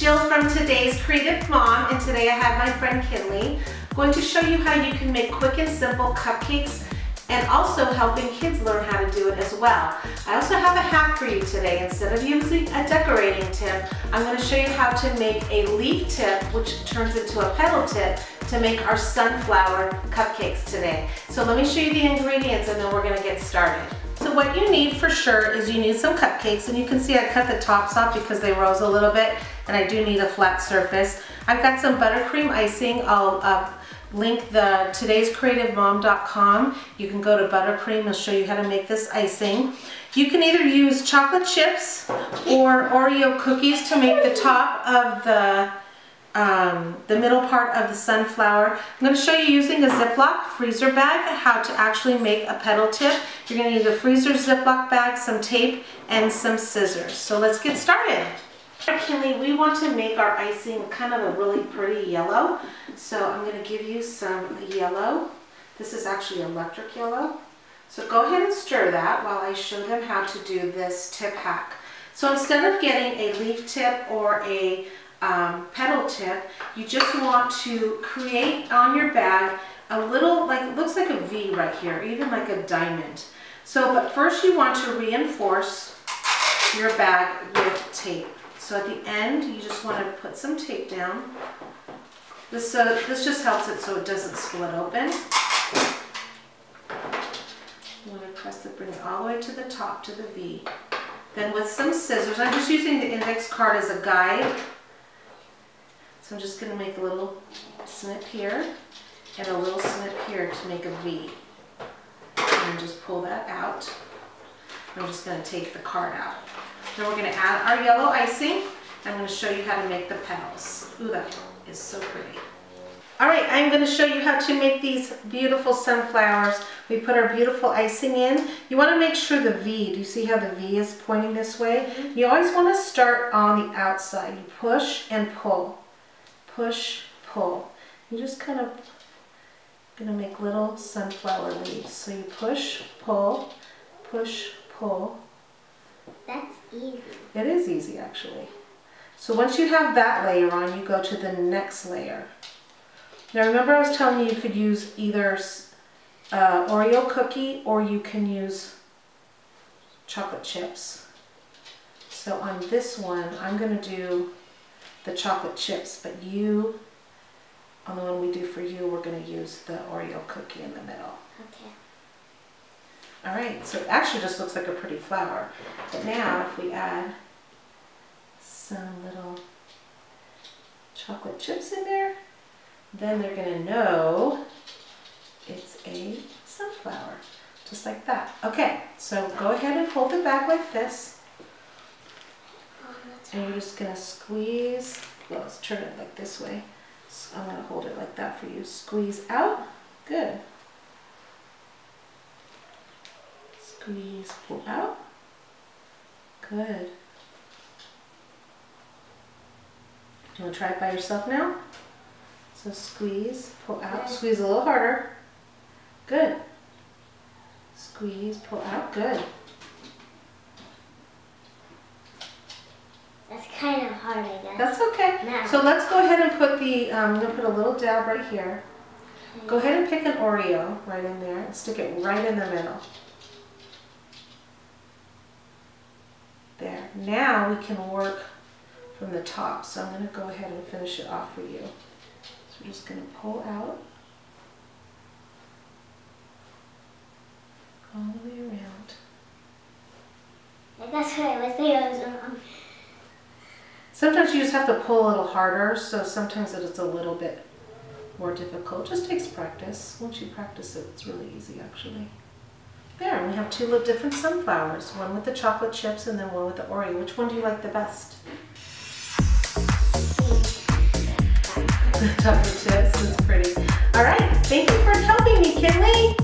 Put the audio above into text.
Jill from Today's Creative Mom, and today I have my friend Kinley. I'm going to show you how you can make quick and simple cupcakes and also helping kids learn how to do it as well. I also have a hack for you today. Instead of using a decorating tip, I'm going to show you how to make a leaf tip, which turns into a petal tip, to make our sunflower cupcakes today. So let me show you the ingredients and then we're going to get started. So what you need for sure is you need some cupcakes, and you can see I cut the tops off because they rose a little bit and I do need a flat surface. I've got some buttercream icing. I'll link the todayscreativemom.com. You can go to buttercream. I'll show you how to make this icing. You can either use chocolate chips or Oreo cookies to make the top of the middle part of the sunflower. I'm going to show you using a Ziploc freezer bag how to actually make a petal tip. You're going to need a freezer Ziploc bag, some tape, and some scissors. So let's get started. Kinley, we want to make our icing kind of a really pretty yellow. So I'm going to give you some yellow. This is actually electric yellow. So go ahead and stir that while I show them how to do this tip hack. So instead of getting a leaf tip or a petal tip, you just want to create on your bag a little, like it looks like a V right here, even like a diamond. So, but first you want to reinforce your bag with tape. So at the end, you just want to put some tape down. This just helps it so it doesn't split open. You want to press it, bring it all the way to the top, to the V. Then with some scissors, I'm just using the index card as a guide. So I'm just going to make a little snip here and a little snip here to make a V. And just pull that out. I'm just going to take the card out. Then we're going to add our yellow icing. I'm going to show you how to make the petals. Ooh, that is so pretty. Alright, I'm going to show you how to make these beautiful sunflowers. We put our beautiful icing in. You want to make sure the V, do you see how the V is pointing this way? Mm-hmm. You always want to start on the outside. You push and pull. Push, pull. You just kind of going to make little sunflower leaves. So you push, pull, pull. That's easy. It is easy actually. So once you have that layer on, you go to the next layer. Now remember I was telling you could use either Oreo cookie or you can use chocolate chips. So on this one, I'm going to do the chocolate chips, but you, on the one we do for you, we're going to use the Oreo cookie in the middle. Okay. Alright, so it actually just looks like a pretty flower. But now if we add some little chocolate chips in there, then they're going to know it's a sunflower. Just like that. Okay, so go ahead and hold it back like this. And you're just going to squeeze, well, let's turn it like this way. So I'm going to hold it like that for you. Squeeze out. Good. Squeeze, pull out. Good. Do you want to try it by yourself now? So squeeze, pull out. Squeeze a little harder. Good. Squeeze, pull out. Good. That's kind of hard, I guess. That's okay. Now. So let's go ahead and put the, I'm going to put a little dab right here. Okay. Go ahead and pick an Oreo right in there and stick it right in the middle. There. Now we can work from the top. So I'm going to go ahead and finish it off for you. So we're just going to pull out all the way around. That's what I was saying. Sometimes you just have to pull a little harder, so sometimes it's a little bit more difficult. It just takes practice. Once you practice it, it's really easy actually. There, and we have two little different sunflowers, one with the chocolate chips and then one with the Oreo. Which one do you like the best? The chocolate chips is pretty. All right, thank you for helping me, Kinley.